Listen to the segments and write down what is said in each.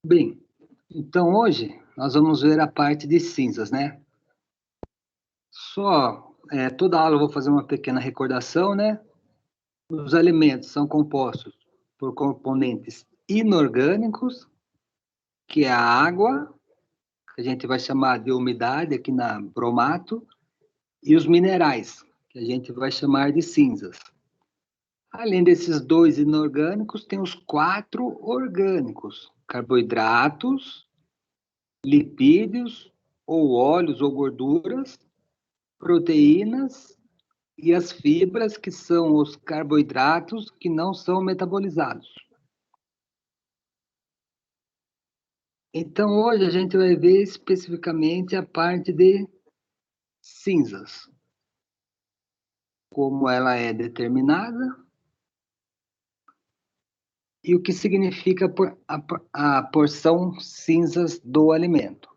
Bem, então hoje nós vamos ver a parte de cinzas, né? Toda aula eu vou fazer uma pequena recordação, né? Os alimentos são compostos por componentes inorgânicos, que é a água, que a gente vai chamar de umidade aqui na bromato, e os minerais, que a gente vai chamar de cinzas. Além desses dois inorgânicos, tem os 4 orgânicos: carboidratos, lipídios, ou óleos ou gorduras, proteínas e as fibras, que são os carboidratos que não são metabolizados. Então, hoje a gente vai ver especificamente a parte de cinzas, como ela é determinada e o que significa a porção cinzas do alimento.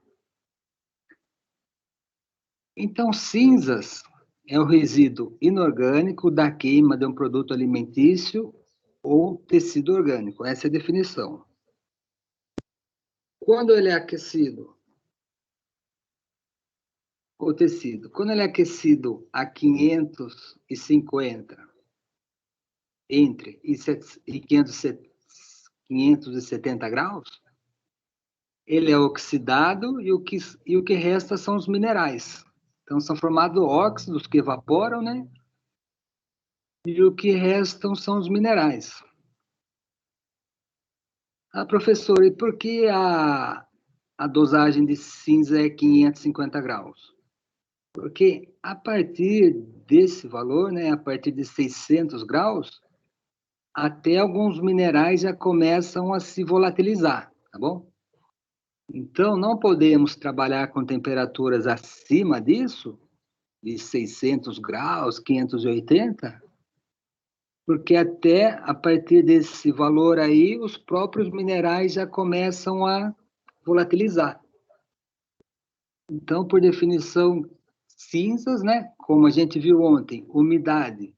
Então, cinzas é o resíduo inorgânico da queima de um produto alimentício ou tecido orgânico. Essa é a definição. Quando ele é aquecido, o tecido, quando ele é aquecido a 550, entre e 570 graus, ele é oxidado e o que resta são os minerais. Então, são formados óxidos que evaporam, né? E o que restam são os minerais. Ah, professor, e por que a dosagem de cinza é 550 graus? Porque a partir desse valor, né, a partir de 600 graus, até alguns minerais já começam a se volatilizar, tá bom? Então, não podemos trabalhar com temperaturas acima disso, de 600 graus, 580, porque até a partir desse valor aí, os próprios minerais já começam a volatilizar. Então, por definição, cinzas, né? Como a gente viu ontem, umidade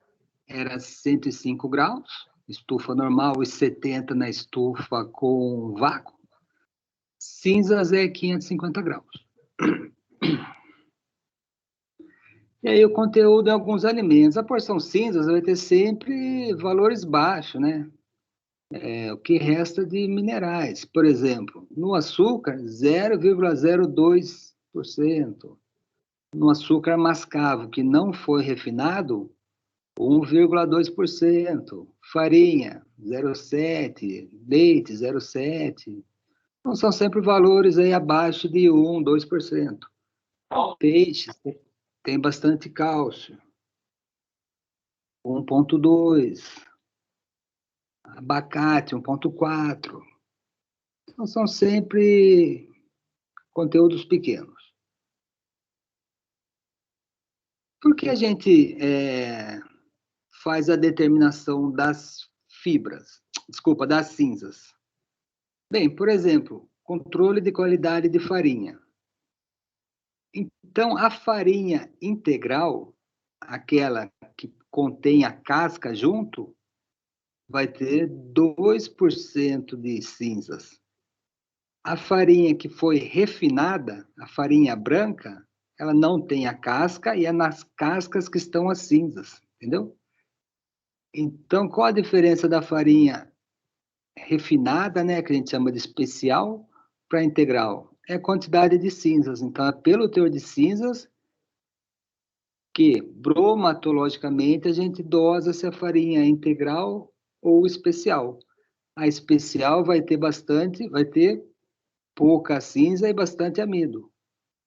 era 105 graus, estufa normal, e 70 na estufa com vácuo. Cinzas é 550 graus. E aí o conteúdo em alguns alimentos. A porção cinzas vai ter sempre valores baixos, né? O que resta de minerais. Por exemplo, no açúcar, 0,02%. No açúcar mascavo, que não foi refinado, 1,2%. Farinha, 0,7%. Leite, 0,7%. Então, são sempre valores aí abaixo de 1, 2%. Peixe tem bastante cálcio, 1,2%. Abacate, 1,4%. Então, são sempre conteúdos pequenos. Por que a gente faz a determinação das fibras? Desculpa, das cinzas. Bem, por exemplo, controle de qualidade de farinha. Então, a farinha integral, aquela que contém a casca junto, vai ter 2% de cinzas. A farinha que foi refinada, a farinha branca, ela não tem a casca e é nas cascas que estão as cinzas, entendeu? Então, qual a diferença da farinha refinada, né, que a gente chama de especial, para integral? É a quantidade de cinzas. Então, é pelo teor de cinzas que, bromatologicamente, a gente dosa se a farinha é integral ou especial. A especial vai ter pouca cinza e bastante amido.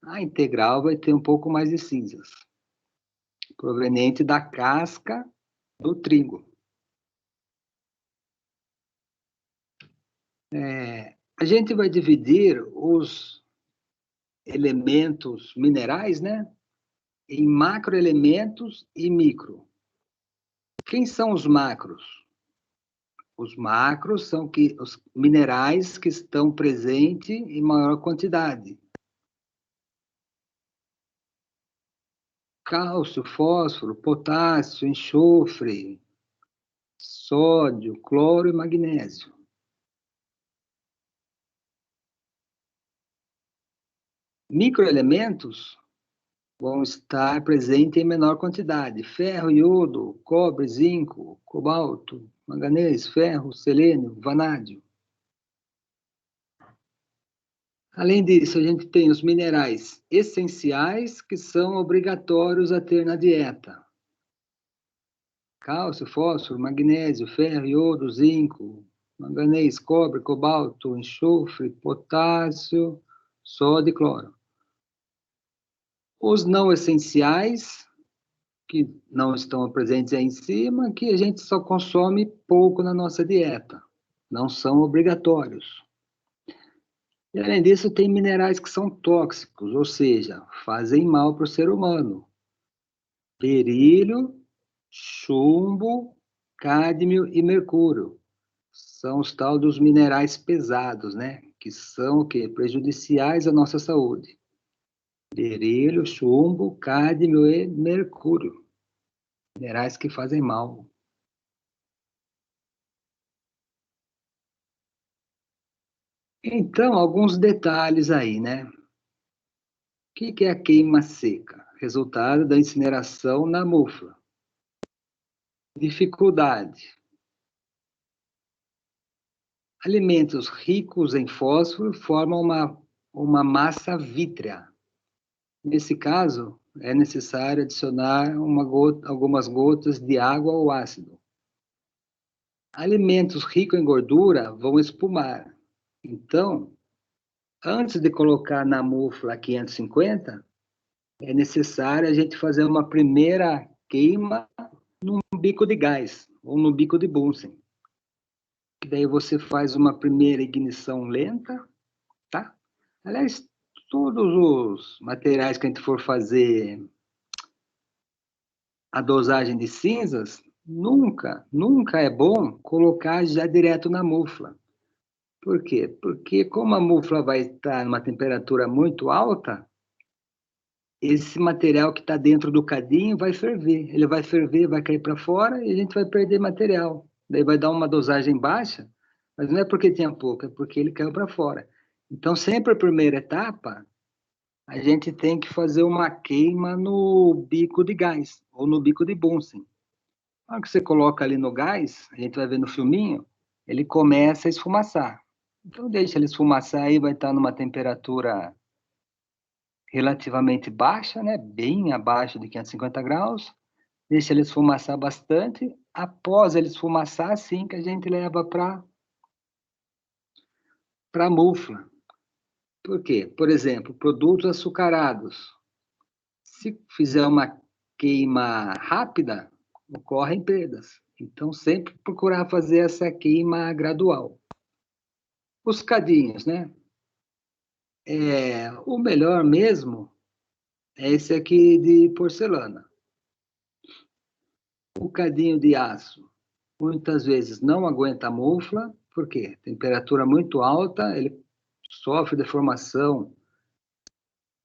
A integral vai ter um pouco mais de cinzas, proveniente da casca do trigo. A gente vai dividir os elementos minerais, né, em macroelementos e micro. Quem são os macros? Os macros são os minerais que estão presentes em maior quantidade. Cálcio, fósforo, potássio, enxofre, sódio, cloro e magnésio. Microelementos vão estar presentes em menor quantidade. Ferro, iodo, cobre, zinco, cobalto, manganês, ferro, selênio, vanádio. Além disso, a gente tem os minerais essenciais que são obrigatórios a ter na dieta. Cálcio, fósforo, magnésio, ferro, iodo, zinco, manganês, cobre, cobalto, enxofre, potássio, sódio e cloro. Os não essenciais, que não estão presentes aí em cima, que a gente só consome pouco na nossa dieta. Não são obrigatórios. E, além disso, tem minerais que são tóxicos, ou seja, fazem mal para o ser humano. Berílio, chumbo, cádmio e mercúrio. São os tal dos minerais pesados, né? Que são o quê? Prejudiciais à nossa saúde. Berílio, chumbo, cádmio e mercúrio. Minerais que fazem mal. Então, alguns detalhes aí, né? O que é a queima seca? Resultado da incineração na mufla. Dificuldade. Alimentos ricos em fósforo formam uma massa vítrea. Nesse caso, é necessário adicionar algumas gotas de água ou ácido. Alimentos ricos em gordura vão espumar. Então, antes de colocar na mufla 550, é necessário a gente fazer uma primeira queima num bico de gás ou no bico de Bunsen. Daí você faz uma primeira ignição lenta, tá? Aliás, todos os materiais que a gente for fazer a dosagem de cinzas, nunca é bom colocar já direto na mufla. Por quê? Porque como a mufla vai estar numa temperatura muito alta, esse material que está dentro do cadinho vai ferver. Ele vai ferver, vai cair para fora e a gente vai perder material. Daí vai dar uma dosagem baixa, mas não é porque tinha pouco, é porque ele caiu para fora. Então, sempre a primeira etapa, a gente tem que fazer uma queima no bico de gás ou no bico de Bunsen. Na hora que você coloca ali no gás, a gente vai ver no filminho, ele começa a esfumaçar. Então, deixa ele esfumaçar aí, vai estar numa temperatura relativamente baixa, né? Bem abaixo de 550 graus. Deixa ele esfumaçar bastante. Após ele esfumaçar, assim que a gente leva para a mufla. Por quê? Por exemplo, produtos açucarados. Se fizer uma queima rápida, ocorrem perdas. Então, sempre procurar fazer essa queima gradual. Os cadinhos, né? O melhor mesmo é esse aqui de porcelana. O cadinho de aço, muitas vezes não aguenta a mufla, por quê? Temperatura muito alta, ele sofre deformação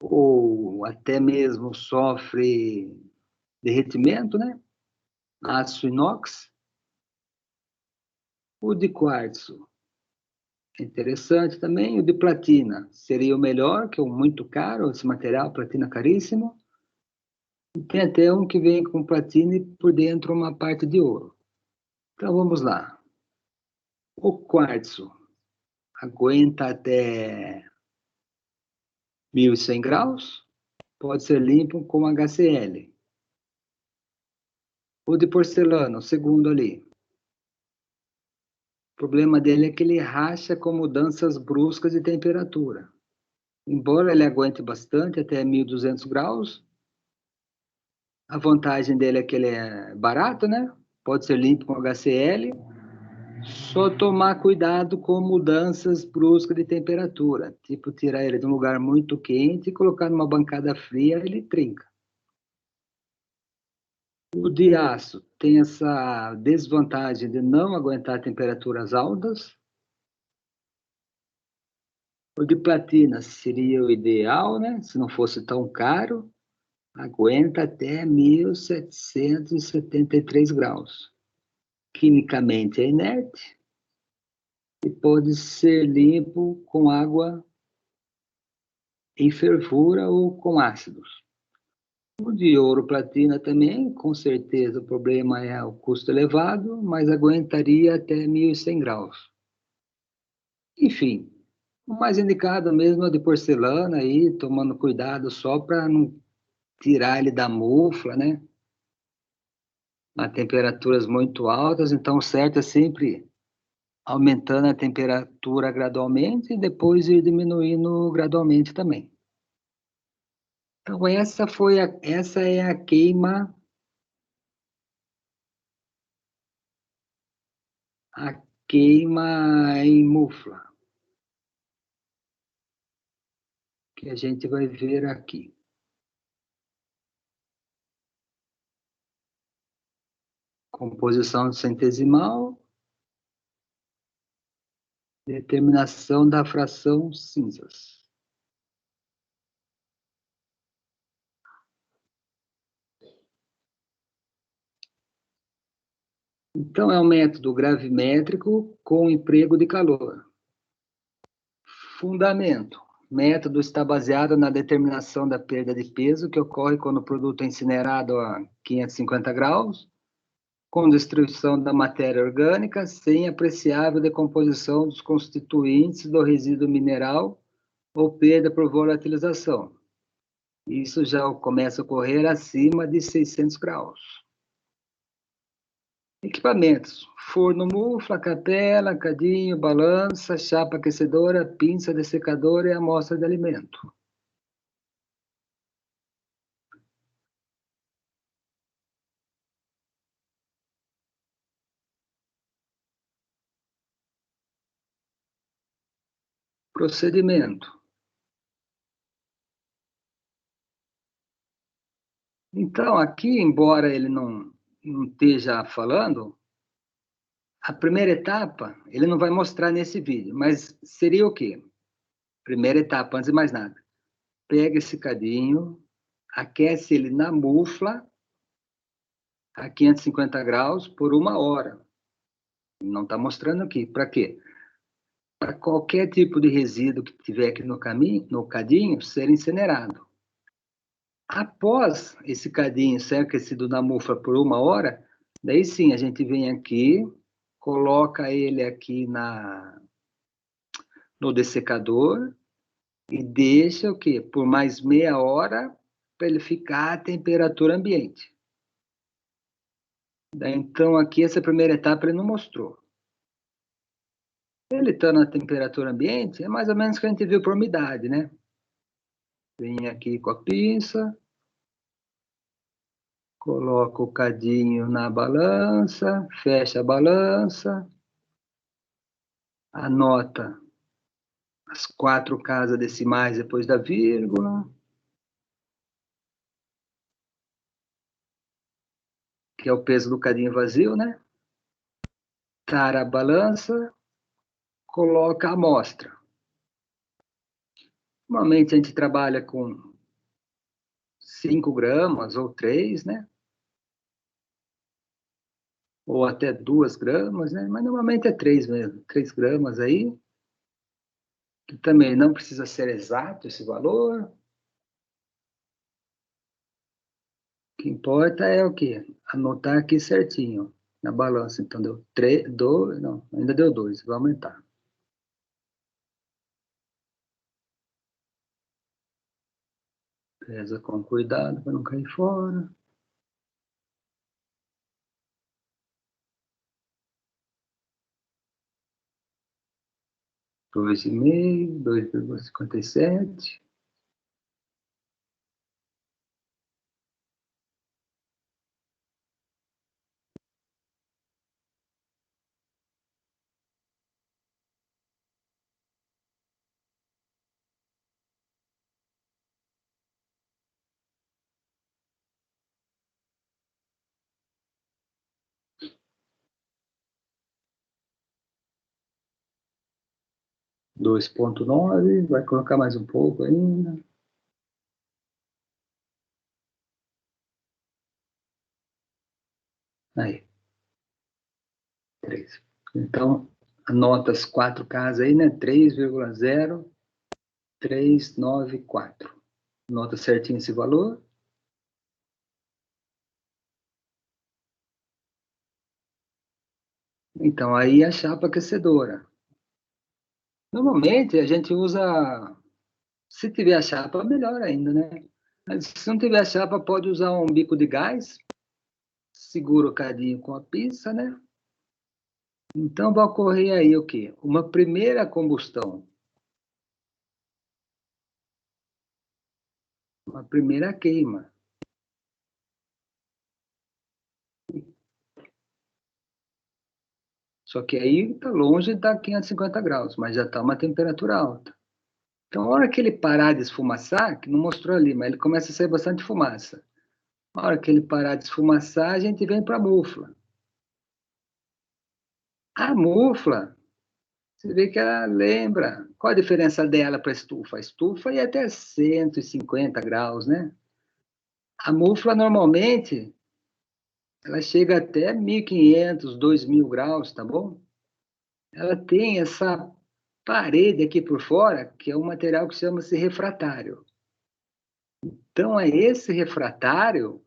ou até mesmo sofre derretimento, né? Aço inox. O de quartzo é interessante também. O de platina seria o melhor, que é muito caro, esse material, platina caríssimo. E tem até um que vem com platina e por dentro uma parte de ouro. Então vamos lá. O quartzo aguenta até 1.100 graus, pode ser limpo com HCl. O de porcelana, o segundo ali. O problema dele é que ele racha com mudanças bruscas de temperatura. Embora ele aguente bastante, até 1.200 graus, a vantagem dele é que ele é barato, né? Pode ser limpo com HCl. Só tomar cuidado com mudanças bruscas de temperatura. Tipo, tirar ele de um lugar muito quente e colocar numa bancada fria, ele trinca. O de aço tem essa desvantagem de não aguentar temperaturas altas. O de platina seria o ideal, né? Se não fosse tão caro, aguenta até 1.773 graus. Quimicamente é inerte e pode ser limpo com água em fervura ou com ácidos. O de ouro platina também, com certeza o problema é o custo elevado, mas aguentaria até 1.100 graus. Enfim, o mais indicado mesmo é de porcelana, aí, tomando cuidado só para não tirar ele da mufla, né? A temperaturas muito altas, então o certo é sempre aumentando a temperatura gradualmente e depois ir diminuindo gradualmente também. Então essa é a queima em mufla que a gente vai ver aqui. Composição centesimal, determinação da fração cinzas. Então, é um método gravimétrico com emprego de calor. Fundamento. O método está baseado na determinação da perda de peso que ocorre quando o produto é incinerado a 550 graus, com destruição da matéria orgânica, sem apreciável decomposição dos constituintes do resíduo mineral ou perda por volatilização. Isso já começa a ocorrer acima de 600 graus. Equipamentos: forno mufla, capela, cadinho, balança, chapa aquecedora, pinça dessecadora e amostra de alimento. Procedimento. Então, aqui, embora ele não esteja falando, a primeira etapa, ele não vai mostrar nesse vídeo, mas seria o quê? Primeira etapa, antes de mais nada. Pega esse cadinho, aquece ele na mufla, a 550 graus, por 1 hora. Não está mostrando aqui. Para quê? Para qualquer tipo de resíduo que tiver aqui no cadinho, ser incinerado. Após esse cadinho ser aquecido na mufla por 1 hora, daí sim a gente vem aqui, coloca ele aqui no dessecador e deixa o quê? Por mais meia hora para ele ficar à temperatura ambiente. Daí, então, aqui essa primeira etapa ele não mostrou. Ele está na temperatura ambiente, é mais ou menos o que a gente viu por umidade, né? Vem aqui com a pinça, coloca o cadinho na balança, fecha a balança, anota as 4 casas decimais depois da vírgula, que é o peso do cadinho vazio, né? Tara a balança, coloca a amostra. Normalmente a gente trabalha com 5 gramas ou 3, né? Ou até 2 gramas, né? Mas normalmente é 3 mesmo, 3 gramas aí. Que também não precisa ser exato esse valor. O que importa é o quê? Anotar aqui certinho na balança. Então, deu 3, 2, não, ainda deu 2, vou aumentar. Pesa com cuidado para não cair fora. Dois e meio, 2,57. Dois ponto nove, vai colocar mais um pouco ainda. Aí. 3. Então, anota as 4 casas aí, né? 3,0. 394. Nota certinho esse valor. Então, aí a chapa aquecedora. Normalmente, a gente usa... Se tiver a chapa, melhor ainda, né? Mas se não tiver a chapa, pode usar um bico de gás. Segura o cadinho com a pinça, né? Então, vai ocorrer aí o quê? Uma primeira combustão. Uma primeira queima. Só que aí está longe da 550 graus, mas já está uma temperatura alta. Então, a hora que ele parar de esfumaçar, que não mostrou ali, mas ele começa a sair bastante fumaça. A hora que ele parar de esfumaçar, a gente vem para a mufla. A mufla, você vê que ela lembra. Qual a diferença dela para a estufa? A estufa ia até 150 graus, né? A mufla, normalmente, ela chega até 1.500, 2.000 graus, tá bom? Ela tem essa parede aqui por fora, que é um material que chama-se refratário. Então, é esse refratário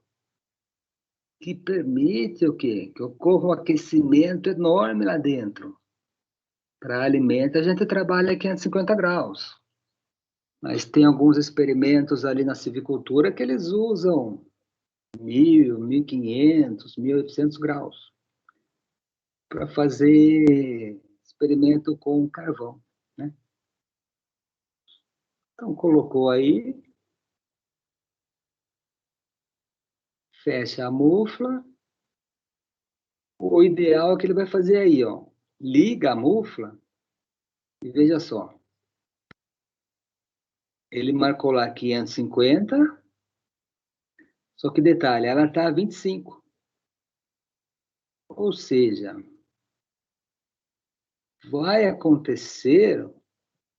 que permite o quê? Que ocorra um aquecimento enorme lá dentro. Para alimento, a gente trabalha a 550 graus. Mas tem alguns experimentos ali na silvicultura que eles usam 1.000, 1.500, 1.800 graus para fazer experimento com carvão, né? Então, colocou aí, fecha a mufla. O ideal é que ele vai fazer aí, ó. Liga a mufla e veja só. Ele marcou lá 550, só que detalhe, ela está a 25. Ou seja, vai acontecer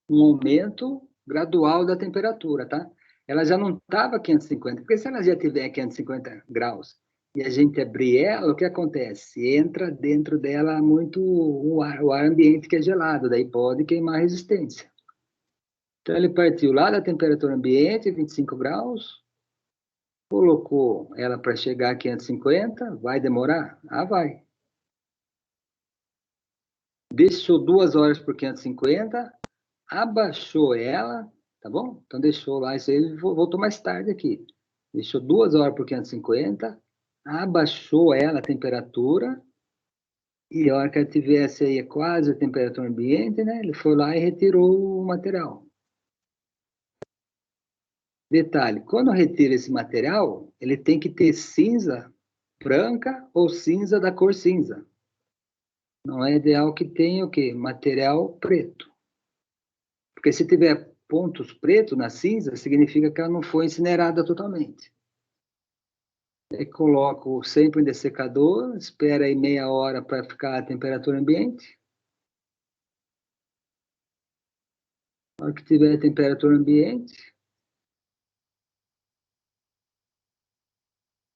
um aumento gradual da temperatura, tá? Ela já não estava 550, porque se ela já tiver 550 graus e a gente abrir ela, o que acontece? Entra dentro dela muito o ar ambiente que é gelado, daí pode queimar a resistência. Então, ele partiu lá da temperatura ambiente, 25 graus, colocou ela para chegar a 550, vai demorar? Ah, vai. Deixou 2 horas por 550, abaixou ela, tá bom? Então, deixou lá, isso aí voltou mais tarde aqui. Deixou 2 horas por 550, abaixou ela a temperatura, e a hora que ela tivesse aí quase a temperatura ambiente, né? Ele foi lá e retirou o material. Detalhe, quando retira esse material, ele tem que ter cinza branca ou cinza da cor cinza. Não é ideal que tenha o quê? Material preto. Porque se tiver pontos pretos na cinza, significa que ela não foi incinerada totalmente. Aí coloco sempre em dessecador, espera aí meia hora para ficar a temperatura ambiente. Na hora que tiver a temperatura ambiente,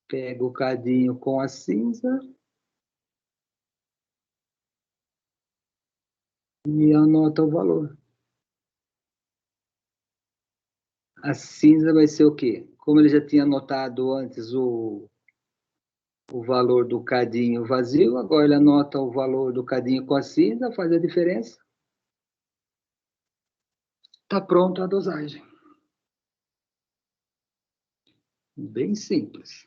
pego o cadinho com a cinza e anota o valor. A cinza vai ser o quê? Como ele já tinha anotado antes o valor do cadinho vazio, agora ele anota o valor do cadinho com a cinza, faz a diferença. Está pronto a dosagem. Bem simples.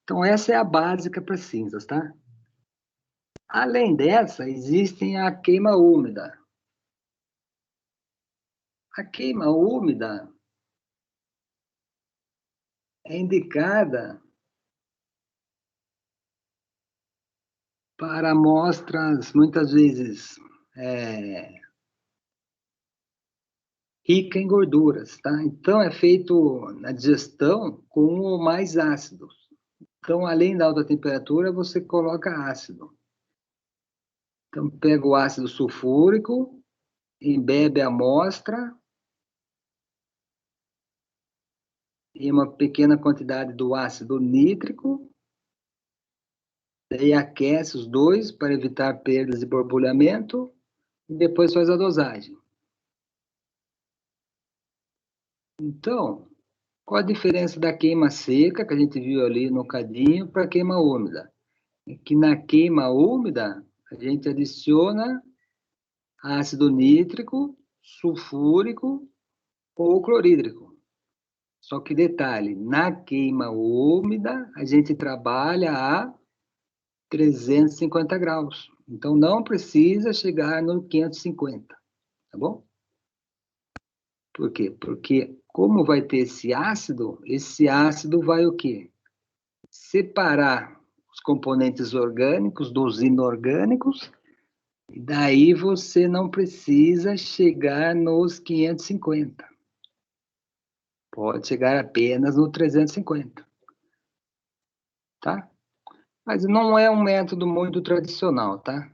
Então, essa é a básica para cinzas, tá? Além dessa, existem a queima úmida. A queima úmida é indicada para amostras, muitas vezes, rica em gorduras, tá? Então, é feito na digestão com mais ácidos. Então, além da alta temperatura, você coloca ácido. Então, pega o ácido sulfúrico, embebe a amostra e uma pequena quantidade do ácido nítrico, daí aquece os dois para evitar perdas de borbulhamento e depois faz a dosagem. Então, qual a diferença da queima seca, que a gente viu ali no cadinho, para a queima úmida? É que na queima úmida, a gente adiciona ácido nítrico, sulfúrico ou clorídrico. Só que detalhe, na queima úmida, a gente trabalha a 350 graus. Então, não precisa chegar no 550, tá bom? Por quê? Porque como vai ter esse ácido vai o quê? Separar os componentes orgânicos dos inorgânicos, e daí você não precisa chegar nos 550. Pode chegar apenas no 350, tá? Mas não é um método muito tradicional, tá?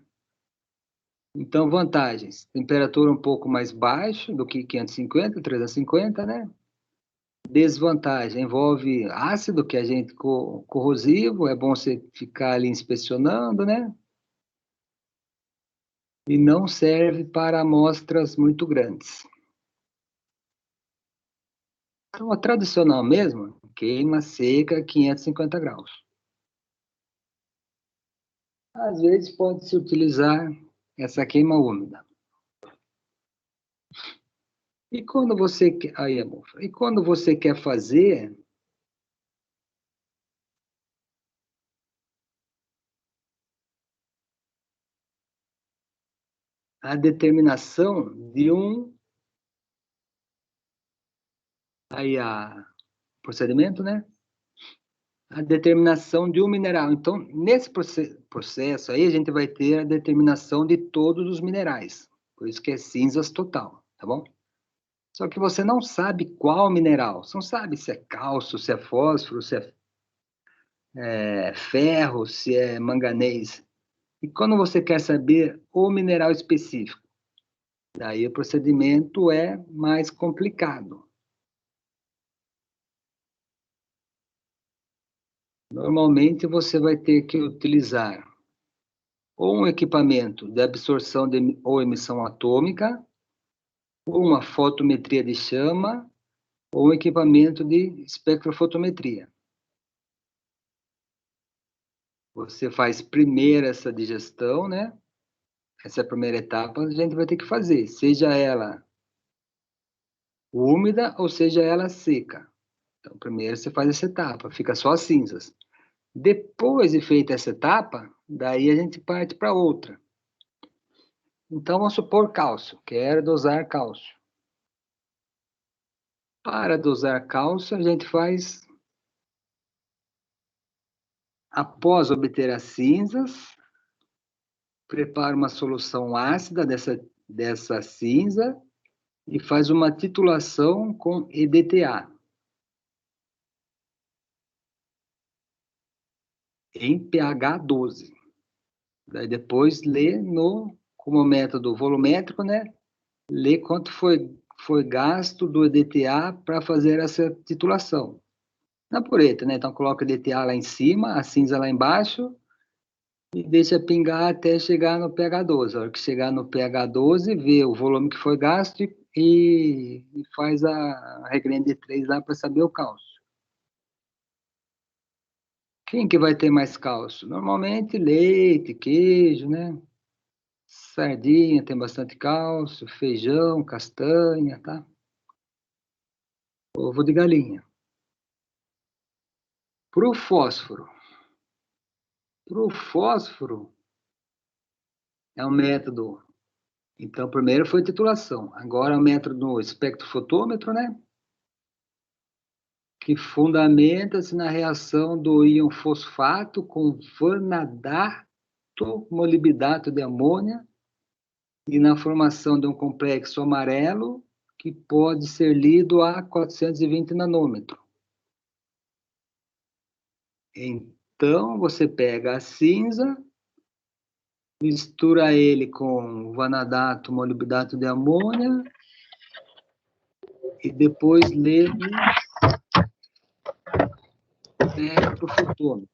Então, vantagens: temperatura um pouco mais baixa do que 550, 350, né? Desvantagem: envolve ácido, que a gente corrosivo, é bom você ficar ali inspecionando, né? E não serve para amostras muito grandes. Então, a tradicional mesmo, queima seca 550 graus. Às vezes pode-se utilizar essa queima úmida. E quando você quer, aí, amor, e quando você quer fazer a determinação de aí a procedimento, né? A determinação de um mineral. Então, nesse processo aí, a gente vai ter a determinação de todos os minerais. Por isso que é cinzas total, tá bom? Só que você não sabe qual mineral. Você não sabe se é cálcio, se é fósforo, se é ferro, se é manganês. E quando você quer saber o mineral específico, daí o procedimento é mais complicado. Normalmente você vai ter que utilizar ou um equipamento de absorção ou emissão atômica, ou uma fotometria de chama, ou um equipamento de espectrofotometria. Você faz primeiro essa digestão, né? Essa é a primeira etapa, a gente vai ter que fazer, seja ela úmida ou seja ela seca. Então, primeiro você faz essa etapa, fica só as cinzas. Depois de feita essa etapa, daí a gente parte para outra. Então, vamos supor cálcio, quero dosar cálcio. Para dosar cálcio, a gente faz, após obter as cinzas, prepara uma solução ácida dessa cinza e faz uma titulação com EDTA, em pH 12. Daí depois lê como método volumétrico, né? Lê quanto foi gasto do EDTA para fazer essa titulação. Na pureta, né? Então coloca o EDTA lá em cima, a cinza lá embaixo, e deixa pingar até chegar no pH 12. A hora que chegar no pH 12, vê o volume que foi gasto e faz a regrinha de 3 lá para saber o cálcio. Quem que vai ter mais cálcio? Normalmente leite, queijo, né? Sardinha tem bastante cálcio, feijão, castanha, tá? Ovo de galinha. Pro fósforo é um método. Então, primeiro foi titulação. Agora é o método do espectrofotômetro, né? Que fundamenta-se na reação do íon fosfato com vanadato molibdato de amônia e na formação de um complexo amarelo que pode ser lido a 420 nanômetros. Então, você pega a cinza, mistura ele com vanadato molibdato de amônia e depois lê no espectrofotômetro.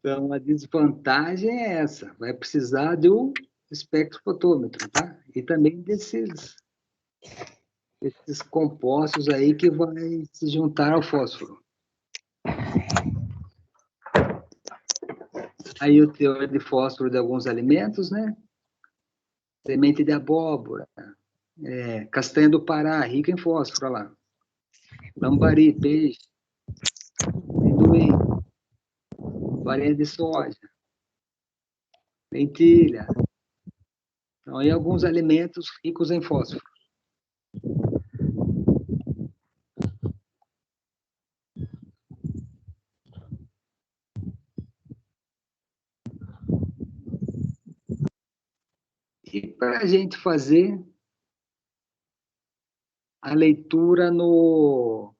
Então, a desvantagem é essa. Vai precisar de um espectrofotômetro, tá? E também desses compostos aí que vai se juntar ao fósforo. Aí o teor de fósforo de alguns alimentos, né? Semente de abóbora, castanha do Pará, rica em fósforo, olha lá. Lambari, peixe, amendoim, farinha de soja, lentilha. Então, aí alguns alimentos ricos em fósforo. E para a gente fazer a leitura no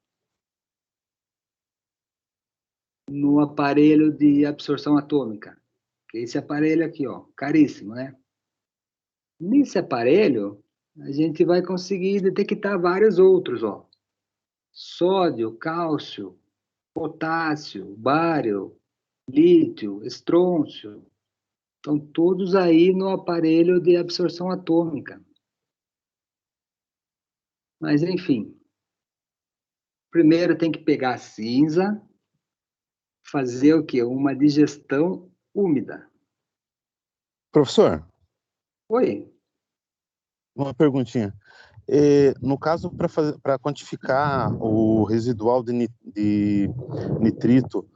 aparelho de absorção atômica, que é esse aparelho aqui, ó, caríssimo, né? Nesse aparelho, a gente vai conseguir detectar vários outros, ó. Sódio, cálcio, potássio, bário, lítio, estrôncio. Estão todos aí no aparelho de absorção atômica. Mas, enfim, primeiro tem que pegar a cinza, fazer o quê? Uma digestão úmida. Professor, Oi? uma perguntinha. No caso, para quantificar o residual de nitrito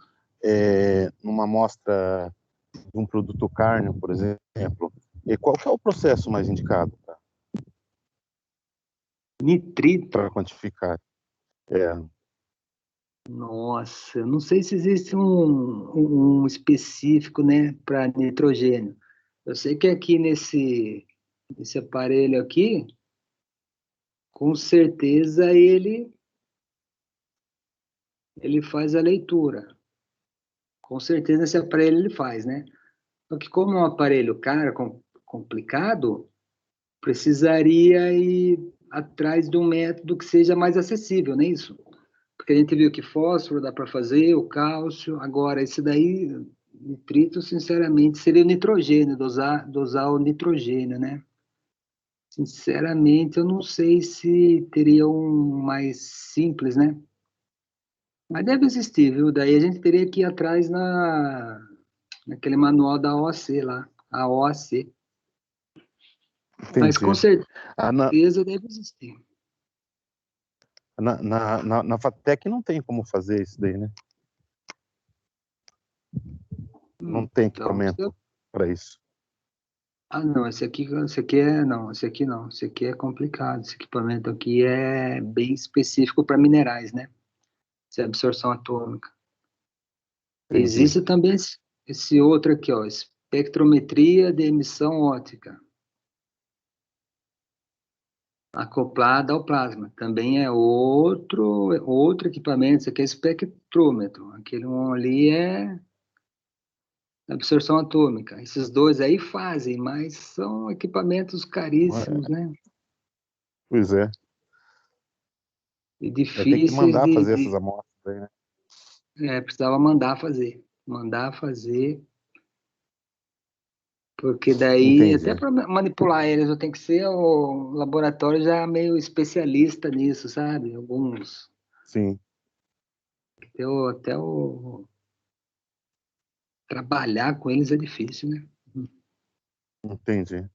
numa amostra de um produto cárneo, por exemplo, qual que é o processo mais indicado Nitrito? para quantificar? Nossa, eu não sei se existe um específico, né, para nitrogênio. Eu sei que aqui nesse aparelho aqui, com certeza ele faz a leitura. Com certeza esse aparelho ele faz, né? Só que como é um aparelho caro, complicado, precisaria ir atrás de um método que seja mais acessível, não é isso? Porque a gente viu que fósforo dá para fazer, o cálcio, agora esse daí, nitrito, sinceramente, seria o nitrogênio, dosar o nitrogênio, né? Sinceramente, eu não sei se teria um mais simples, né? Mas deve existir, viu? Daí a gente teria que ir atrás naquele manual da OAC lá, a OAC. Mas com Entendi. certeza deve existir. Na FATEC não tem como fazer isso daí, né? Não tem Então, equipamento para isso. não, esse aqui não, esse aqui não, esse aqui é complicado, esse equipamento aqui é bem específico para minerais, né? Essa absorção atômica. Entendi. Existe também esse outro aqui, ó, espectrometria de emissão óptica, acoplada ao plasma. Também é outro equipamento, esse aqui é espectrômetro, aquele um ali é absorção atômica. Esses dois aí fazem, mas são equipamentos caríssimos, né? Pois é. E Vai ter que difíceis mandar fazer essas amostras aí, né? precisava mandar fazer, porque daí, Entendi. até para manipular eles, eu tenho que ser o laboratório já meio especialista nisso, sabe? Alguns, Sim, até o trabalhar com eles é difícil, né? entendi.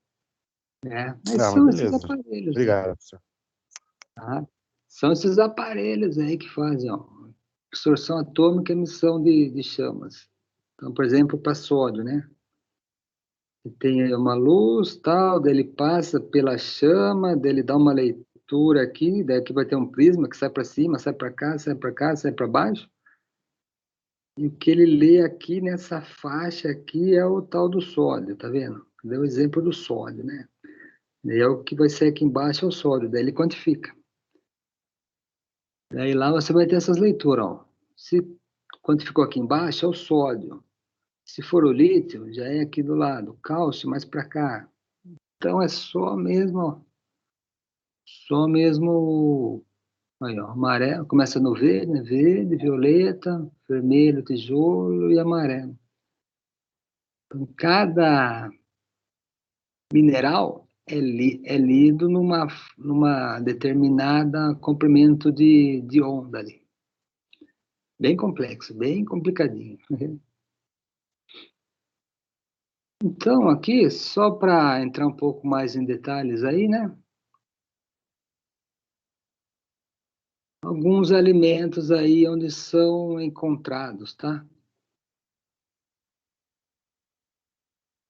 Mas Mas são esses beleza. aparelhos aí, Obrigado, professor. tá? São esses aparelhos aí que fazem, ó, absorção atômica e emissão de chamas. Então, por exemplo, para sódio, né? Tem aí uma luz, tal, daí ele passa pela chama, daí ele dá uma leitura aqui, daí aqui vai ter um prisma que sai para cima, sai para cá, sai para cá, sai para baixo. E o que ele lê aqui nessa faixa aqui é o tal do sódio, tá vendo? Deu o exemplo do sódio, né? Daí é o que vai ser aqui embaixo é o sódio, daí ele quantifica. Daí lá você vai ter essas leituras, ó. Se quantificou aqui embaixo é o sódio. Se for o lítio, já é aqui do lado. Cálcio, mais para cá. Então é só mesmo, aí, ó, amarelo, começa no verde, né? Verde, violeta, vermelho, tijolo e amarelo. Então, cada mineral é lido numa determinada comprimento de onda ali. Bem complexo, bem complicadinho. Então, aqui, só para entrar um pouco mais em detalhes aí, né? Alguns alimentos aí onde são encontrados, tá?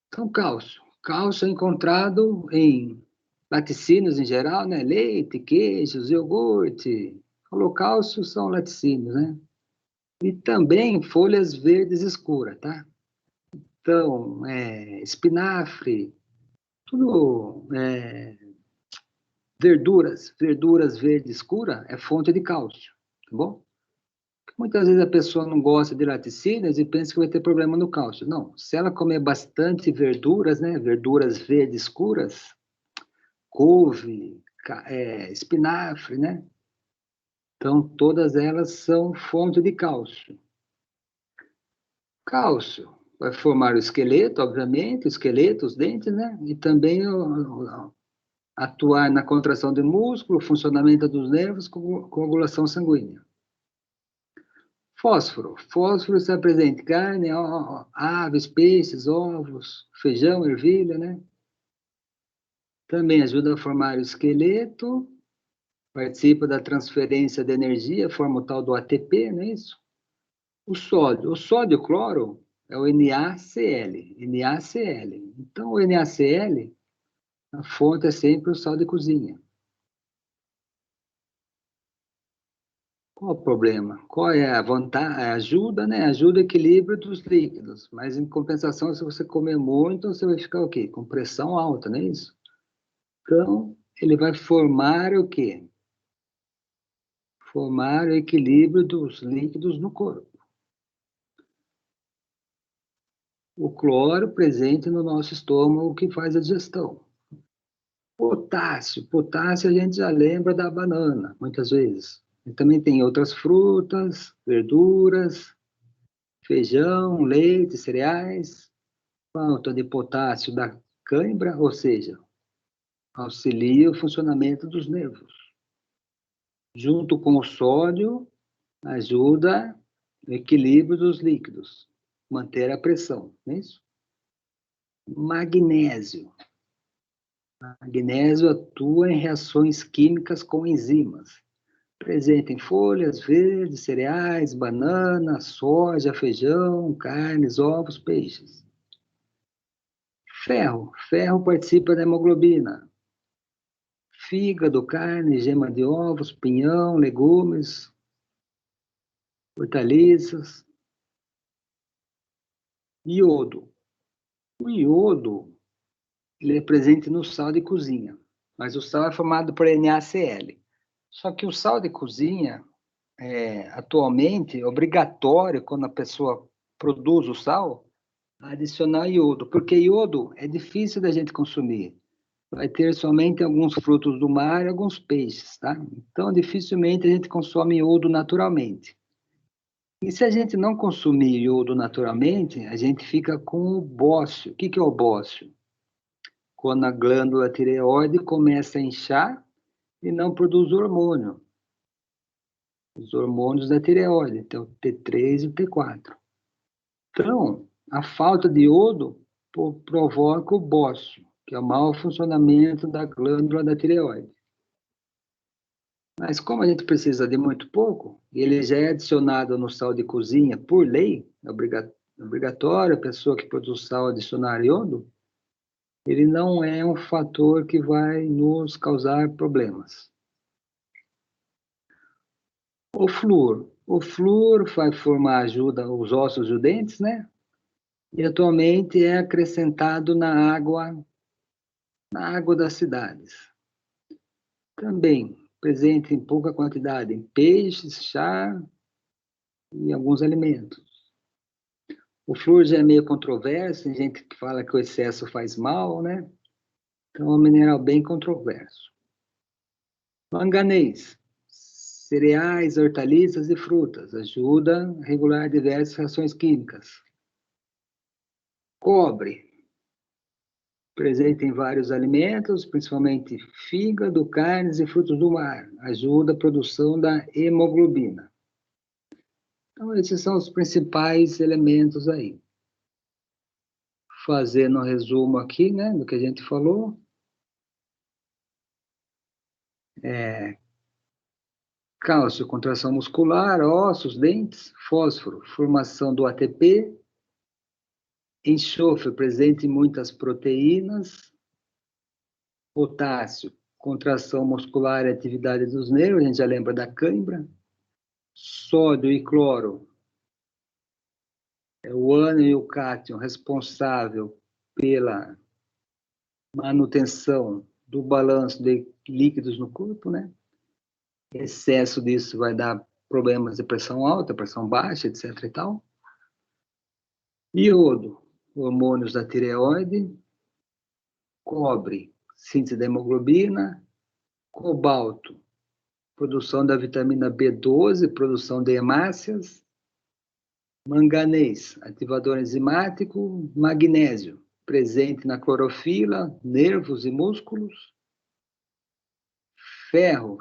Então, cálcio. Cálcio é encontrado em laticínios em geral, né? Leite, queijos, iogurte. Falou cálcio, são laticínios, né? E também folhas verdes escuras, tá? Então, espinafre, tudo verduras verde escura é fonte de cálcio, tá bom? Muitas vezes a pessoa não gosta de laticínios e pensa que vai ter problema no cálcio. Não, se ela comer bastante verduras, né, verduras verdes escuras, couve, espinafre, né? Então, todas elas são fonte de cálcio. Cálcio vai formar o esqueleto, obviamente, o esqueleto, os dentes, né? E também atuar na contração do músculo, funcionamento dos nervos, coagulação sanguínea. Fósforo. Fósforo está presente em carne, aves, peixes, ovos, feijão, ervilha, né? Também ajuda a formar o esqueleto, participa da transferência de energia, forma o tal do ATP, não é isso? O sódio e o cloro é o NaCl, NaCl. Então, o NaCl, a fonte é sempre o sal de cozinha. Qual o problema? Qual é a vantagem? Ajuda, né? Ajuda o equilíbrio dos líquidos. Mas, em compensação, se você comer muito, você vai ficar o quê? Com pressão alta, não é isso? Então, ele vai formar o quê? Formar o equilíbrio dos líquidos no corpo. O cloro presente no nosso estômago que faz a digestão. Potássio. Potássio a gente já lembra da banana, muitas vezes. E também tem outras frutas, verduras, feijão, leite, cereais. Falta de potássio da cãibra, ou seja, auxilia o funcionamento dos nervos. Junto com o sódio, ajuda no equilíbrio dos líquidos, manter a pressão, não é isso? Magnésio. Magnésio atua em reações químicas com enzimas. Presente em folhas verdes, cereais, banana, soja, feijão, carnes, ovos, peixes. Ferro. Ferro participa da hemoglobina. Fígado, carne, gema de ovos, pinhão, legumes, hortaliças. Iodo. O iodo, ele é presente no sal de cozinha, mas o sal é formado por NaCl. Só que o sal de cozinha, atualmente, é obrigatório, quando a pessoa produz o sal, adicionar iodo, porque iodo é difícil da gente consumir. Vai ter somente alguns frutos do mar e alguns peixes, tá? Então, dificilmente a gente consome iodo naturalmente. E se a gente não consumir iodo naturalmente, a gente fica com o bócio. O que é o bócio? Quando a glândula tireoide começa a inchar e não produz hormônio. Os hormônios da tireoide, então o T3 e o T4. Então, a falta de iodo provoca o bócio, que é o mau funcionamento da glândula da tireoide. Mas como a gente precisa de muito pouco, e ele já é adicionado no sal de cozinha por lei, é obrigatório a pessoa que produz sal adicionar iodo, ele não é um fator que vai nos causar problemas. O flúor. O flúor vai formar ajuda os ossos e os dentes, né? E atualmente é acrescentado na água das cidades. Também presente em pouca quantidade em peixes, chá e alguns alimentos. O flúor já é meio controverso, tem gente que fala que o excesso faz mal, né? Então é um mineral bem controverso. Manganês. Cereais, hortaliças e frutas. Ajuda a regular diversas reações químicas. Cobre, presente em vários alimentos, principalmente fígado, carnes e frutos do mar. Ajuda a produção da hemoglobina. Então, esses são os principais elementos aí. Fazendo um resumo aqui, né, do que a gente falou. Cálcio, contração muscular, ossos, dentes. Fósforo, formação do ATP. Enxofre, presente em muitas proteínas. Potássio, contração muscular e atividade dos nervos, a gente já lembra da cãibra. Sódio e cloro, é o ânion e o cátion responsável pela manutenção do balanço de líquidos no corpo, né? Excesso disso vai dar problemas de pressão alta, pressão baixa, etc. e tal. Iodo, hormônios da tireoide. Cobre, síntese da hemoglobina. Cobalto, produção da vitamina B12, produção de hemácias. Manganês, ativador enzimático. Magnésio, presente na clorofila, nervos e músculos. Ferro,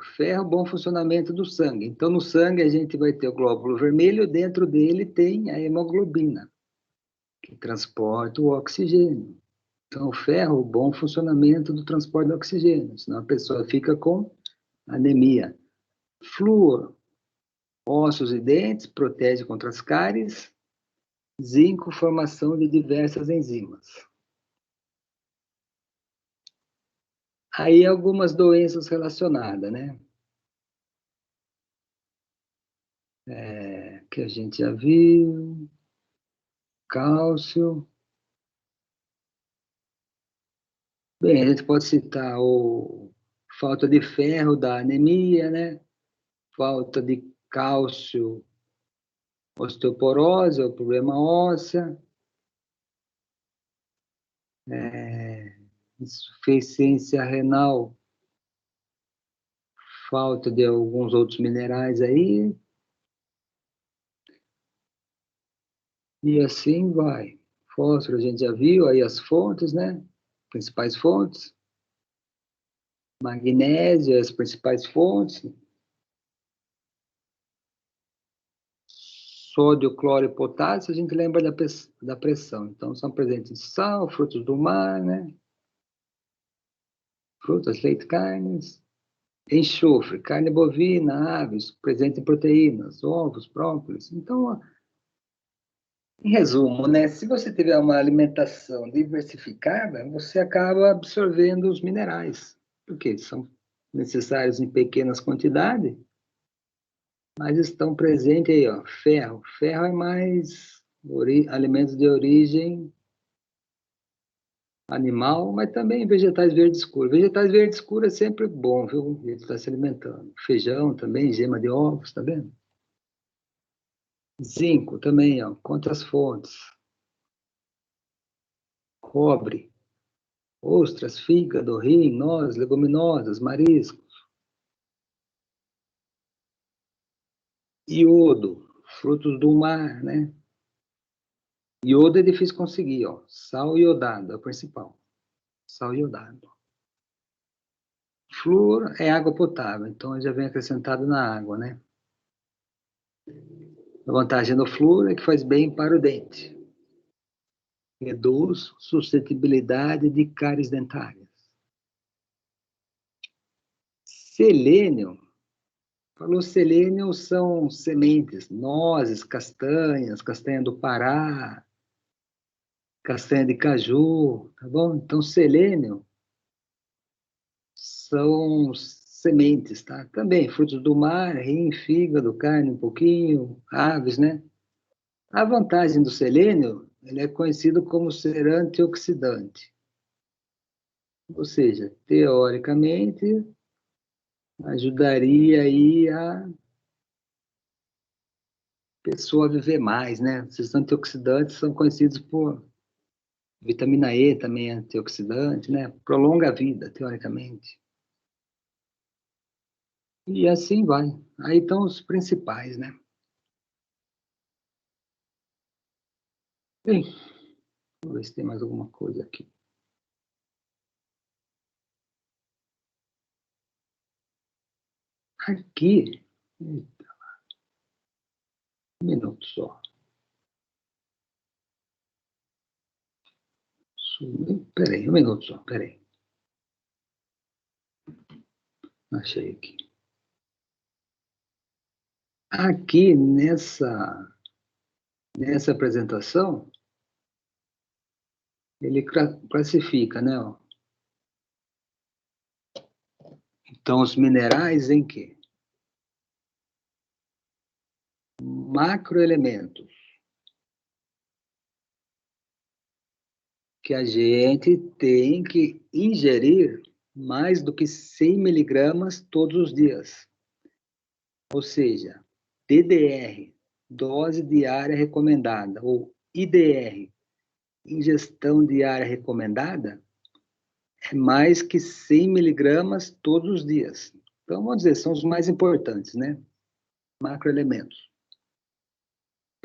bom funcionamento do sangue. Então, no sangue, a gente vai ter o glóbulo vermelho, dentro dele tem a hemoglobina, que transporta o oxigênio. Então, o ferro, bom funcionamento do transporte do oxigênio, senão a pessoa fica com anemia. Flúor, ossos e dentes, protege contra as cáries. Zinco, formação de diversas enzimas. Aí, algumas doenças relacionadas, né? Que a gente já viu. Cálcio. Bem, a gente pode citar o falta de ferro da anemia, né? Falta de cálcio, osteoporose, o problema óssea. Insuficiência renal, falta de alguns outros minerais aí. E assim vai. Fósforo a gente já viu, aí as fontes, né? Principais fontes. Magnésio, as principais fontes. Sódio, cloro e potássio, a gente lembra da pressão. Então, são presentes em sal, frutos do mar, né? Frutas, leite, carnes. Enxofre, carne bovina, aves, presente em proteínas, ovos, própolis. Então, em resumo, né? Se você tiver uma alimentação diversificada, você acaba absorvendo os minerais, porque são necessários em pequenas quantidades, mas estão presentes aí, ó, ferro. Ferro é mais alimentos de origem animal, mas também vegetais verdes escuros. Vegetais verdes escuros é sempre bom, viu? Ele está se alimentando. Feijão também, gema de ovos, tá vendo? Zinco também, ó, contra as fontes. Cobre, ostras, fígado, rim, nozes, leguminosas, mariscos. Iodo, frutos do mar, né? Iodo é difícil conseguir, ó. Sal iodado é o principal. Sal iodado. Flúor é água potável, então já vem acrescentado na água, né? A vantagem do flúor é que faz bem para o dente. Reduz suscetibilidade de cáries dentárias. Selênio. Falou selênio são sementes, nozes, castanhas, castanha do Pará, castanha de caju, tá bom? Então, selênio são sementes, tá? Também frutos do mar, rim, fígado, carne um pouquinho, aves, né? A vantagem do selênio, ele é conhecido como ser antioxidante. Ou seja, teoricamente, ajudaria aí a pessoa a viver mais, né? Esses antioxidantes são conhecidos por vitamina E também é antioxidante, né? Prolonga a vida, teoricamente. E assim vai. Aí estão os principais, né? Bem, Vamos ver se tem mais alguma coisa aqui. Aqui, eita, um minuto só. Peraí, um minuto só, peraí. Achei aqui. Aqui nessa apresentação, ele classifica, né? Ó. Então, os minerais em quê? Macroelementos. Que a gente tem que ingerir mais do que 100 miligramas todos os dias. Ou seja, DDR, dose diária recomendada, ou IDR, ingestão diária recomendada, é mais que 100 miligramas todos os dias. Então, vamos dizer, são os mais importantes, né? Macroelementos.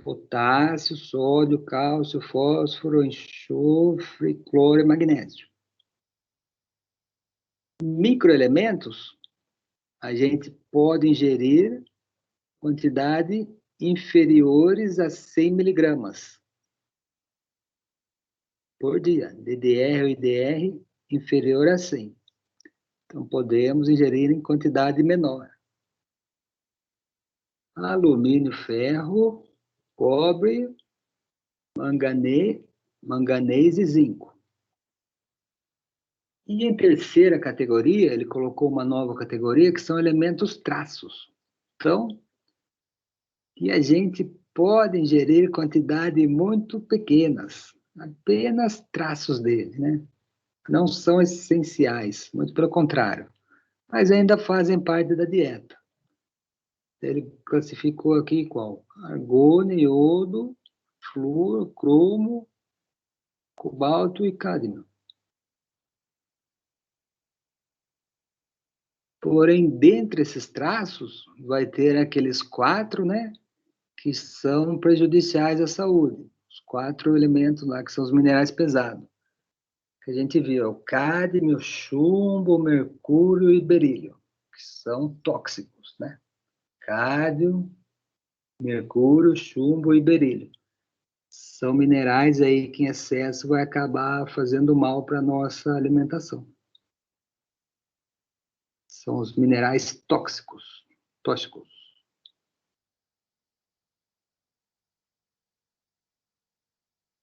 Potássio, sódio, cálcio, fósforo, enxofre, cloro e magnésio. Microelementos, a gente pode ingerir quantidade inferiores a 100 miligramas por dia. DDR ou IDR inferior a 100. Então, podemos ingerir em quantidade menor. Alumínio, ferro, cobre, manganês e zinco. E em terceira categoria, ele colocou uma nova categoria, que são elementos traços. Então, e a gente pode ingerir quantidades muito pequenas, apenas traços dele, né? Não são essenciais, muito pelo contrário, mas ainda fazem parte da dieta. Ele classificou aqui qual? Argônio, iodo, flúor, cromo, cobalto e cádmio. Porém, dentre esses traços, vai ter aqueles 4, né, que são prejudiciais à saúde. Os 4 elementos lá, que são os minerais pesados. Que a gente viu, o cádmio, chumbo, mercúrio e berílio, que são tóxicos, né? Cádmio, mercúrio, chumbo e berílio. São minerais aí que em excesso vai acabar fazendo mal para a nossa alimentação. São os minerais tóxicos.